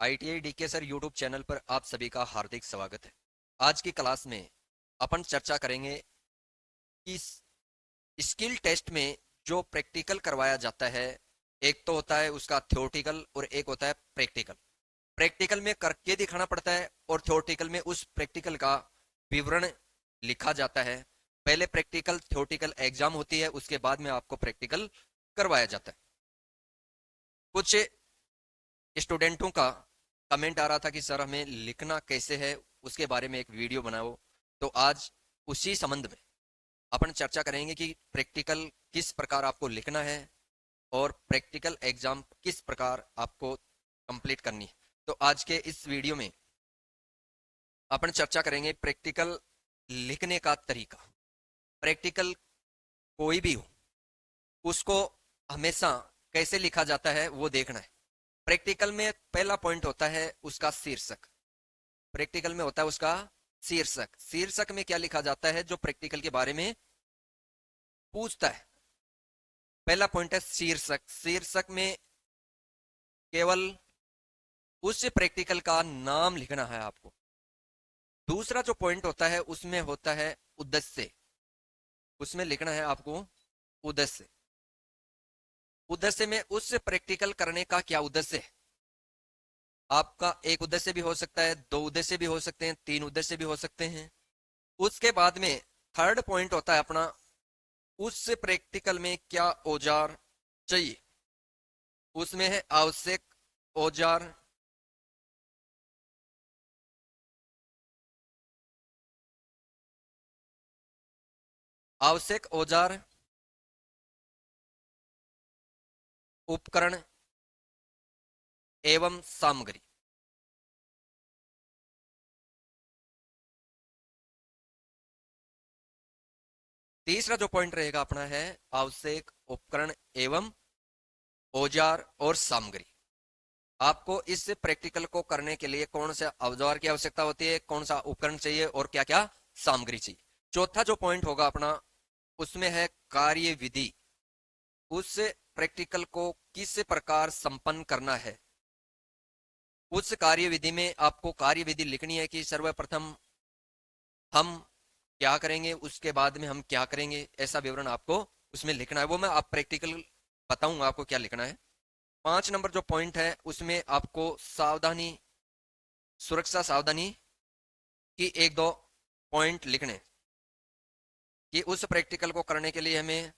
ITI DK sir YouTube channel पर आप सभी का हार्दिक स्वागत है। आज की क्लास में अपन चर्चा करेंगे कि स्किल टेस्ट में जो प्रैक्टिकल करवाया जाता है, एक तो होता है उसका थ्योरेटिकल और एक होता है प्रैक्टिकल। प्रैक्टिकल में करके दिखाना पड़ता है और थ्योरेटिकल में उस प्रैक्टिकल का विवरण लिखा जाता है। पहले प्रैक्टिकल थ्योरेटिकल एग्जाम होती है, उसके बाद में आपको प्रैक्टिकल करवाया जाता है। कुछ स्टूडेंटों का कमेंट आ रहा था कि सर हमें लिखना कैसे है, उसके बारे में एक वीडियो बनाओ। तो आज उसी संबंध में अपन चर्चा करेंगे कि प्रैक्टिकल किस प्रकार आपको लिखना है और प्रैक्टिकल एग्जाम किस प्रकार आपको कंप्लीट करनी है। तो आज के इस वीडियो में अपन चर्चा करेंगे प्रैक्टिकल लिखने का तरीका। प्रैक्टिकल कोई भी हो, उसको हमेशा कैसे लिखा जाता है वो देखना है। प्रैक्टिकल में पहला पॉइंट होता है उसका शीर्षक। प्रैक्टिकल में होता है उसका शीर्षक। शीर्षक में क्या लिखा जाता है जो प्रैक्टिकल के बारे में पूछता है। पहला पॉइंट है शीर्षक। शीर्षक में केवल उस प्रैक्टिकल का नाम लिखना है आपको। दूसरा जो पॉइंट होता है उसमें होता है उद्देश्य। उसमें लिखना है आपको उद्देश्य। उद्देश्य में उस प्रैक्टिकल करने का क्या उद्देश्य है। आपका एक उद्देश्य भी हो सकता है, दो उद्देश्य भी हो सकते हैं, तीन उद्देश्य भी हो सकते हैं। उसके बाद में थर्ड पॉइंट होता है अपना उस प्रैक्टिकल में क्या औजार चाहिए। उसमें है आवश्यक औजार। आवश्यक औजार, उपकरण एवं सामग्री। तीसरा जो पॉइंट रहेगा अपना है आवश्यक उपकरण एवं औजार और सामग्री। आपको इस प्रैक्टिकल को करने के लिए कौन से औजार की आवश्यकता होती है, कौन सा उपकरण चाहिए और क्या क्या सामग्री चाहिए। चौथा जो पॉइंट होगा अपना उसमें है कार्य विधि। उस प्रैक्टिकल को किस प्रकार संपन्न करना है। उस कार्य विधि में आपको कार्य विधि लिखनी है कि सर्वप्रथम हम क्या करेंगे, उसके बाद में हम क्या करेंगे, ऐसा विवरण आपको उसमें लिखना है। वो मैं आप प्रैक्टिकल बताऊंगा आपको क्या लिखना है। 5 नंबर जो पॉइंट है उसमें आपको सावधानी, सुरक्षा सावधानी की एक दो पॉइंट लिखने कि उस प्रैक्टिकल को करने के लिए हमें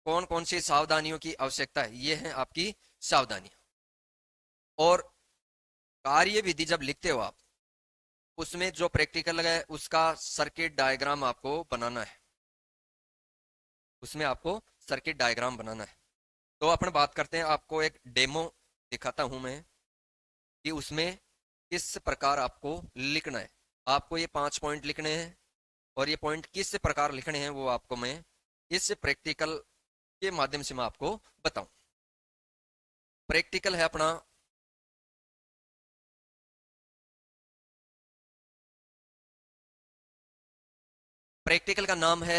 कौन कौन सी सावधानियों की आवश्यकता है। ये है आपकी सावधानियां। और कार्य विधि जब लिखते हो आप, उसमें जो प्रैक्टिकल है उसका सर्किट डायग्राम आपको बनाना है। उसमें आपको सर्किट डायग्राम बनाना है। तो अपन बात करते हैं, आपको एक डेमो दिखाता हूं मैं कि उसमें किस प्रकार आपको लिखना है। आपको ये 5 पॉइंट लिखने हैं और ये पॉइंट किस प्रकार लिखने हैं वो आपको मैं इस प्रैक्टिकल के माध्यम से मैं आपको बताऊं। प्रैक्टिकल है अपना प्रैक्टिकल का नाम है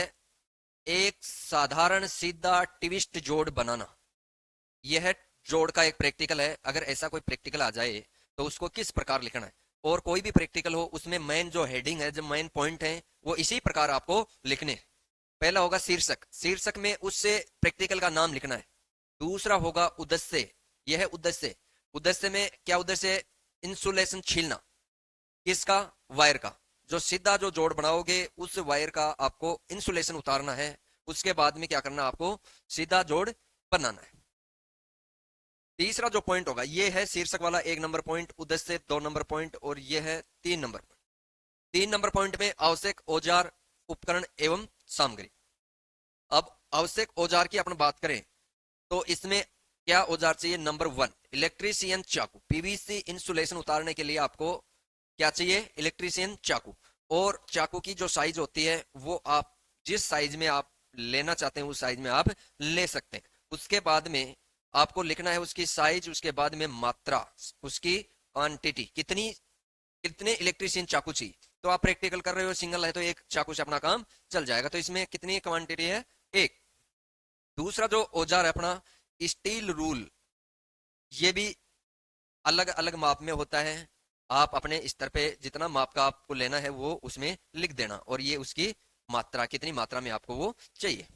एक साधारण सीधा ट्विस्ट जोड़ बनाना। यह है जोड़ का एक प्रैक्टिकल है। अगर ऐसा कोई प्रैक्टिकल आ जाए तो उसको किस प्रकार लिखना है। और कोई भी प्रैक्टिकल हो उसमें मेन जो हेडिंग है, जो मेन पॉइंट है वो इसी प्रकार आपको लिखने हैं। पहला होगा शीर्षक। शीर्षक में उससे प्रैक्टिकल का नाम लिखना है। दूसरा होगा उद्देश्य। यह है उद्देश्य। उद्देश्य में क्या उद्देश्य है, इंसुलेशन छीलना। किसका, वायर का। जो सीधा जो जोड़ बनाओगे उस वायर का आपको इंसुलेशन उतारना है। उसके बाद में क्या करना, आपको सीधा जोड़ बनाना है। तीसरा जो पॉइंट होगा ये है शीर्षक वाला 1 नंबर पॉइंट, उद्देश्य 2 नंबर पॉइंट और ये है 3 नंबर पॉइंट। 3 नंबर पॉइंट में आवश्यक औजार, उपकरण एवं सामग्री। अब आवश्यक औजार की अपन बात करें तो इसमें क्या औजार चाहिए। नंबर 1, इलेक्ट्रीशियन चाकू। पीवीसी इंसुलेशन उतारने के लिए आपको क्या चाहिए, इलेक्ट्रीशियन चाकू। और चाकू की जो साइज होती है वो आप जिस साइज में आप लेना चाहते हैं उस साइज में आप ले सकते हैं। उसके बाद में आपको लिखना है उसकी साइज, उसके बाद में मात्रा, उसकी क्वांटिटी, कितनी कितने इलेक्ट्रीशियन चाकू चाहिए। तो आप प्रैक्टिकल कर रहे हो, सिंगल है तो एक चाकू से अपना काम चल जाएगा। तो इसमें कितनी क्वांटिटी है, एक। दूसरा जो औजार है अपना स्टील रूल। ये भी अलग अलग माप में होता है। आप अपने स्तर पे जितना माप का आपको लेना है वो उसमें लिख देना, और ये उसकी मात्रा, कितनी मात्रा में आपको वो चाहिए।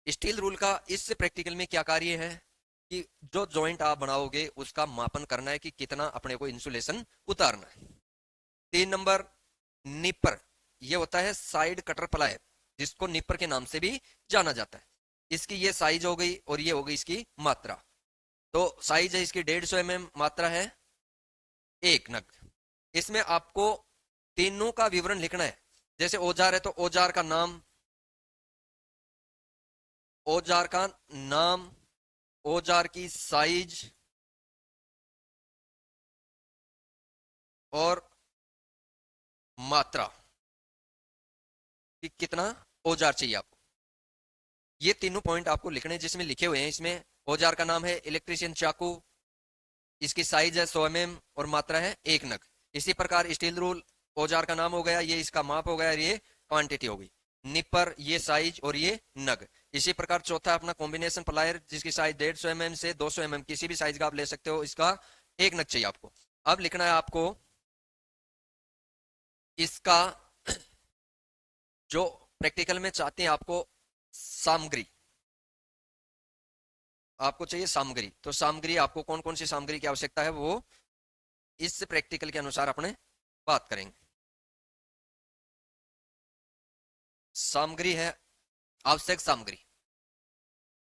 स्टील रूल का इस प्रैक्टिकल में क्या कार्य है कि जो जॉइंट आप बनाओगे उसका मापन करना है कि कितना अपने को इंसुलेशन उतारना है। 3 नंबर, निपर। ये होता है साइड कटर प्लायर, जिसको निपर के नाम से भी जाना जाता है। इसकी ये साइज हो गई और ये हो गई इसकी मात्रा। तो साइज है इसकी 150 mm, मात्रा है 1 नग। इसमें आपको तीनों का विवरण लिखना है। जैसे औजार है तो औजार का नाम, औजार का नाम, औजार की साइज और मात्रा, कि कितना औजार चाहिए आपको। ये तीनों पॉइंट आपको लिखने हैं, जिसमें लिखे हुए हैं। इसमें औजार का नाम है इलेक्ट्रीशियन चाकू, इसकी साइज है 100 mm और मात्रा है 1 नग। इसी प्रकार स्टील रूल, औजार का नाम हो गया, ये इसका माप हो गया, ये क्वांटिटी हो गई। निपर, ये साइज और ये नग। इसी प्रकार चौथा अपना कॉम्बिनेशन प्लायर, जिसकी साइज 150 mm से 200 mm, किसी भी साइज का आप ले सकते हो, इसका 1 नग चाहिए आपको। अब लिखना है आपको इसका जो प्रैक्टिकल में चाहते हैं आपको सामग्री, आपको चाहिए सामग्री। तो सामग्री आपको कौन कौन सी सामग्री की आवश्यकता है वो इस प्रैक्टिकल के अनुसार अपने बात करेंगे। सामग्री है, आवश्यक सामग्री,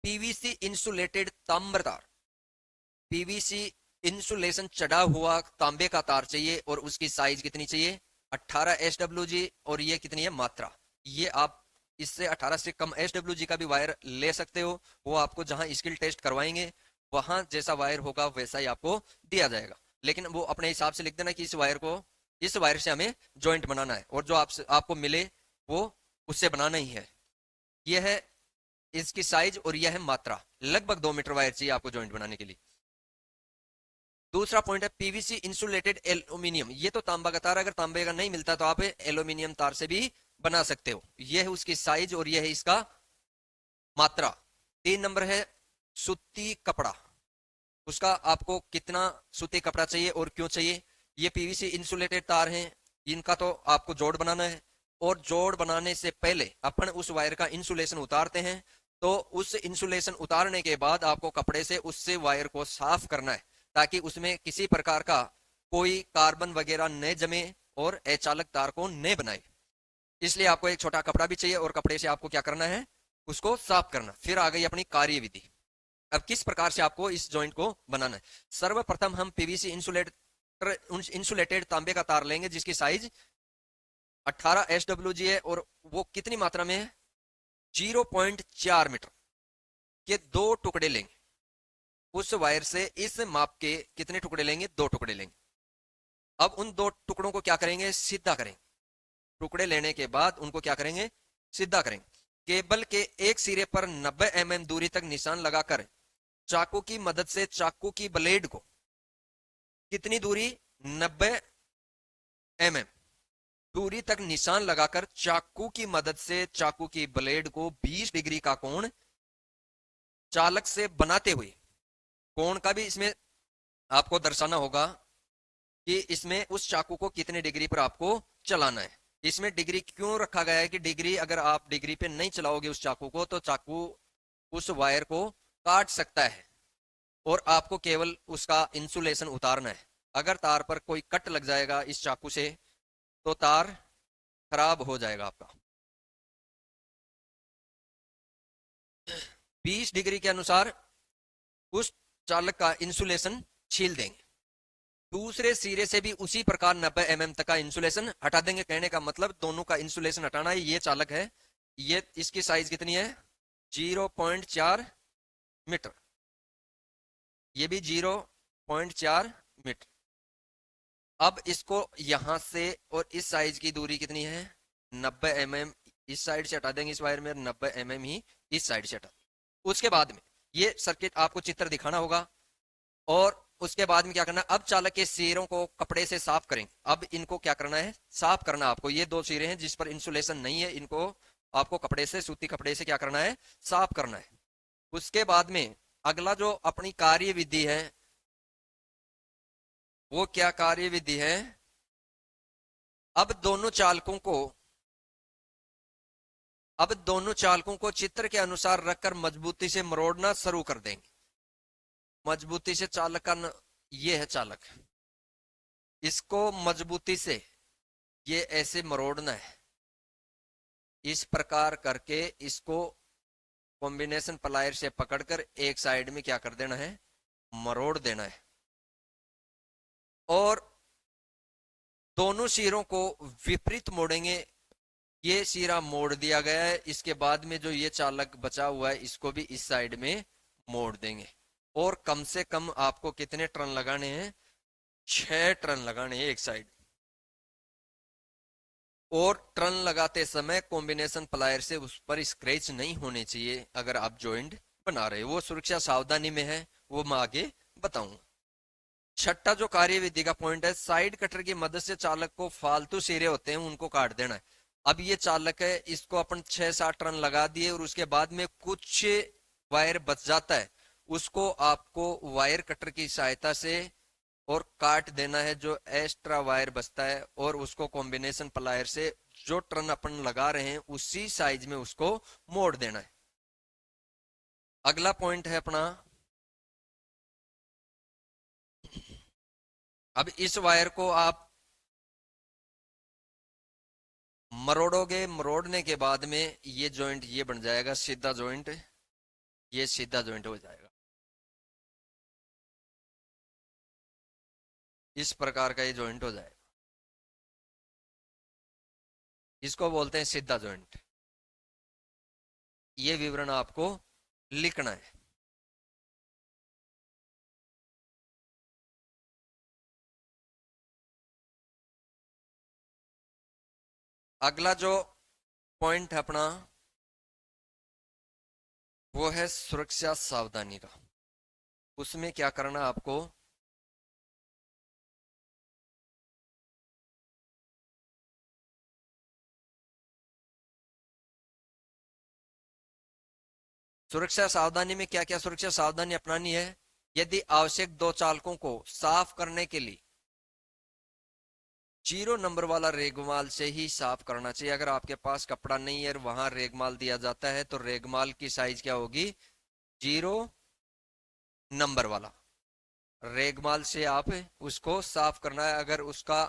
पीवीसी इंसुलेटेड ताम्र तार। पीवीसी इंसुलेशन चढ़ा हुआ तांबे का तार चाहिए, और उसकी साइज कितनी चाहिए 18 SWG, और ये कितनी है मात्रा। ये आप इससे 18 से कम SWG का भी वायर ले सकते हो, वो आपको जहां स्किल टेस्ट करवाएंगे वहां जैसा वायर होगा वैसा ही आपको दिया जाएगा। लेकिन वो अपने हिसाब से लिख देना कि इस वायर से हमें जॉइंट बनाना है, और जो आपको मिले वो उससे बनाना ही है। ये है इसकी साइज और यह है मात्रा। लगभग 2 मीटर वायर चाहिए आपको जॉइंट बनाने के लिए। दूसरा पॉइंट है पीवीसी इंसुलेटेड एल्यूमिनियम। ये तो तांबा का तार, अगर तांबे का नहीं मिलता तो आप एल्यूमिनियम तार से भी बना सकते हो। यह है उसकी साइज और यह है इसका मात्रा। 3 नंबर है सूती कपड़ा। उसका आपको कितना सूती कपड़ा चाहिए और क्यों चाहिए। ये पीवीसी इंसुलेटेड तार हैं, इनका तो आपको जोड़ बनाना है, और जोड़ बनाने से पहले अपन उस वायर का इंसुलेशन उतारते हैं। तो उस इंसुलेशन उतारने के बाद आपको कपड़े से उससे वायर को साफ करना है, ताकि उसमें किसी प्रकार का कोई कार्बन वगैरह न जमे और अचालक तार को न बनाए। इसलिए आपको एक छोटा कपड़ा भी चाहिए, और कपड़े से आपको क्या करना है उसको साफ करना। फिर आ गई अपनी कार्य विधि। अब किस प्रकार से आपको इस जॉइंट को बनाना है। सर्वप्रथम हम पीवीसी इंसुलेटेड तांबे का तार लेंगे, जिसकी साइज 18 SWG है, और वो कितनी मात्रा में है 0.4 मीटर के 2 टुकड़े लेंगे। उस वायर से इस माप के कितने टुकड़े लेंगे, 2 टुकड़े लेंगे। अब उन 2 टुकड़ों को क्या करेंगे, सीधा करेंगे। टुकड़े लेने के बाद उनको क्या करेंगे, सीधा करेंगे। केबल के एक सिरे पर 90 mm दूरी तक निशान लगाकर चाकू की मदद से चाकू की ब्लेड को, कितनी दूरी 90 mm दूरी तक निशान लगाकर चाकू की मदद से चाकू की ब्लेड को 20 डिग्री का कोण चालक से बनाते हुए, कोण का भी इसमें आपको दर्शाना होगा कि इसमें उस चाकू को कितने डिग्री पर आपको चलाना है। इसमें डिग्री क्यों रखा गया है कि डिग्री, अगर आप डिग्री पे नहीं चलाओगे उस चाकू को तो चाकू उस वायर को काट सकता है, और आपको केवल उसका इंसुलेशन उतारना है। अगर तार पर कोई कट लग जाएगा इस चाकू से तो तार खराब हो जाएगा आपका। 20 डिग्री के अनुसार उस चालक का इंसुलेशन छील देंगे। दूसरे सिरे से भी उसी प्रकार 90 mm तक का इंसुलेशन हटा देंगे। कहने का मतलब दोनों का इंसुलेशन हटाना है। ये चालक है, ये इसकी साइज कितनी है 0.4 मीटर, ये भी 0.4 मीटर। अब इसको यहां से और इस साइज की दूरी कितनी है 90 mm, इस साइड से हटा देंगे इस वायर में, 90 mm ही इस साइड से हटा। उसके बाद में ये सर्किट आपको चित्र दिखाना होगा, और उसके बाद में क्या करना है, अब चालक के सिरों को कपड़े से साफ करेंगे। अब इनको क्या करना है, साफ करना आपको। ये 2 सिरे हैं जिस पर इंसुलेशन नहीं है, इनको आपको कपड़े से, सूती कपड़े से क्या करना है, साफ करना है। उसके बाद में अगला जो अपनी कार्य विधि है वो क्या कार्य विधि है? अब दोनों चालकों को चित्र के अनुसार रखकर मजबूती से मरोड़ना शुरू कर देंगे। मजबूती से चालक का ये है चालक, इसको मजबूती से ये ऐसे मरोड़ना है। इस प्रकार करके इसको कॉम्बिनेशन प्लायर से पकड़कर एक साइड में क्या कर देना है, मरोड़ देना है। और दोनों सिरों को विपरीत मोड़ेंगे। ये सिरा मोड़ दिया गया है, इसके बाद में जो ये चालक बचा हुआ है इसको भी इस साइड में मोड़ देंगे। और कम से कम आपको कितने टर्न लगाने हैं? 6 टर्न लगाने हैं एक साइड। और टर्न लगाते समय कॉम्बिनेशन प्लायर से उस पर स्क्रैच नहीं होने चाहिए अगर आप जॉइंट बना रहे हो। वो सुरक्षा सावधानी में है, वो मैं आगे बताऊंगा। छठा जो कार्यविधि का पॉइंट है, साइड कटर की मदद से चालक को फालतू सिरे होते हैं उनको काट देना है। अब ये चालक है, इसको अपन 6-7 रन लगा दिए और उसके बाद में कुछ वायर बच जाता है, उसको आपको वायर कटर की सहायता से और काट देना है जो एक्स्ट्रा वायर बचता है, और उसको कॉम्बिनेशन प्लायर से जो टर्न अपन लगा रहे हैं उसी साइज में उसको मोड़ देना है। अगला पॉइंट है अपना, अब इस वायर को आप मरोड़ोगे, मरोड़ने के बाद में ये जॉइंट ये बन जाएगा सीधा जॉइंट, ये सीधा जॉइंट हो जाएगा। इस प्रकार का ये जॉइंट हो जाएगा, इसको बोलते हैं सीधा जॉइंट। ये विवरण आपको लिखना है। अगला जो पॉइंट है अपना वो है सुरक्षा सावधानी का। उसमें क्या करना आपको, सुरक्षा सावधानी में क्या क्या सुरक्षा सावधानी अपनानी है? यदि आवश्यक, दो चालकों को साफ करने के लिए 0 नंबर वाला रेगमाल से ही साफ करना चाहिए। अगर आपके पास कपड़ा नहीं है और वहां रेगमाल दिया जाता है तो रेगमाल की साइज क्या होगी? 0 नंबर वाला रेगमाल से आप उसको साफ करना है। अगर उसका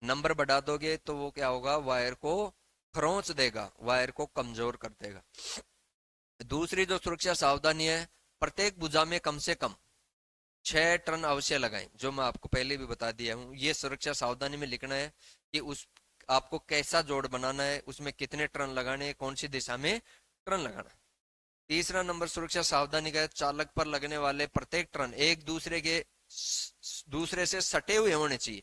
नंबर बढ़ा दोगे तो वो क्या होगा, वायर को खरोंच देगा, वायर को कमजोर कर देगा। दूसरी जो सुरक्षा सावधानी है, प्रत्येक भुजा में कम से कम 6 टर्न अवश्य लगाएं, जो मैं आपको पहले भी बता दिया हूं। ये सुरक्षा सावधानी में लिखना है कि उस आपको कैसा जोड़ बनाना है, उसमें कितने टर्न लगाने हैं, कौन सी दिशा में टर्न लगाना है। तीसरा नंबर सुरक्षा सावधानी का है, चालक पर लगने वाले प्रत्येक टर्न एक दूसरे से सटे हुए होने चाहिए।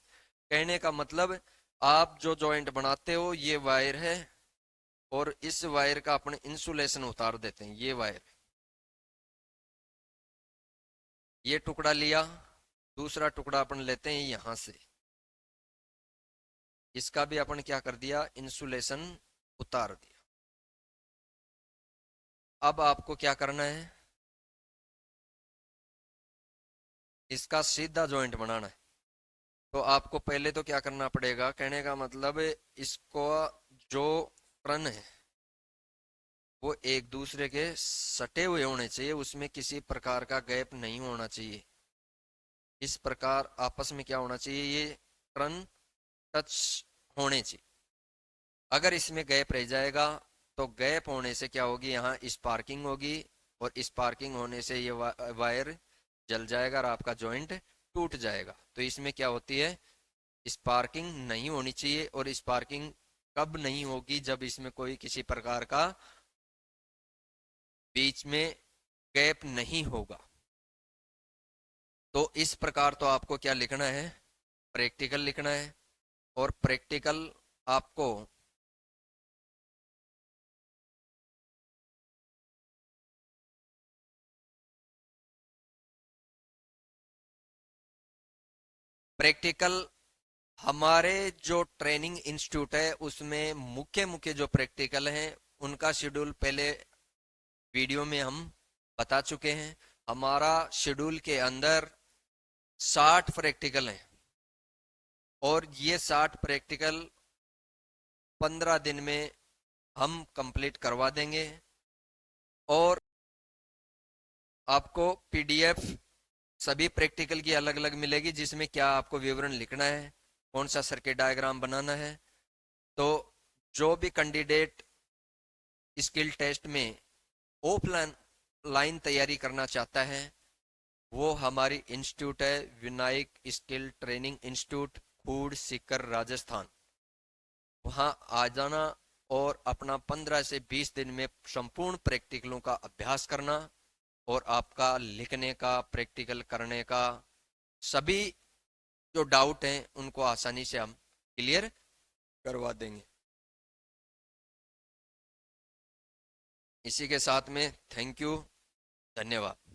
कहने का मतलब, आप जो जॉइंट बनाते हो ये वायर है और इस वायर का अपने इंसुलेशन उतार देते हैं। ये वायर, ये टुकड़ा लिया, दूसरा टुकड़ा अपन लेते हैं यहां से, इसका भी अपन क्या कर दिया, इंसुलेशन उतार दिया। अब आपको क्या करना है, इसका सीधा जॉइंट बनाना है। तो आपको पहले तो क्या करना पड़ेगा, कहने का मतलब इसको जो टर्न है वो एक दूसरे के सटे हुए होने चाहिए, उसमें किसी प्रकार का गैप नहीं होना चाहिए। इस प्रकार आपस में क्या होना चाहिए, ये टर्न टच होने चाहिए। अगर इसमें गैप रह जाएगा तो गैप होने से क्या होगी, यहाँ स्पार्किंग होगी, और स्पार्किंग होने से ये वायर जल जाएगा और आपका जॉइंट टूट जाएगा। तो इसमें क्या होती है, स्पार्किंग नहीं होनी चाहिए। और स्पार्किंग कब नहीं होगी, जब इसमें कोई किसी प्रकार का बीच में गैप नहीं होगा। तो इस प्रकार तो आपको क्या लिखना है, प्रैक्टिकल लिखना है। और प्रैक्टिकल आपको प्रैक्टिकल हमारे जो ट्रेनिंग इंस्टीट्यूट है उसमें मुख्य मुख्य जो प्रैक्टिकल हैं उनका शेड्यूल पहले वीडियो में हम बता चुके हैं। हमारा शेड्यूल के अंदर 60 प्रैक्टिकल हैं। और ये 60 प्रैक्टिकल 15 दिन में हम कंप्लीट करवा देंगे। और आपको पीडीएफ सभी प्रैक्टिकल की अलग अलग मिलेगी, जिसमें क्या आपको विवरण लिखना है, कौन सा सर्किट डायग्राम बनाना है। तो जो भी कैंडिडेट स्किल टेस्ट में ऑफलाइन लाइन तैयारी करना चाहता है, वो हमारी इंस्टीट्यूट है Vinayak skill training institute, Khud Sikar Rajasthan. वहाँ आ जाना और अपना 15 से 20 दिन में संपूर्ण प्रैक्टिकलों का अभ्यास करना, और आपका लिखने का, प्रैक्टिकल करने का सभी जो डाउट हैं उनको आसानी से हम क्लियर करवा देंगे। इसी के साथ में थैंक यू, धन्यवाद।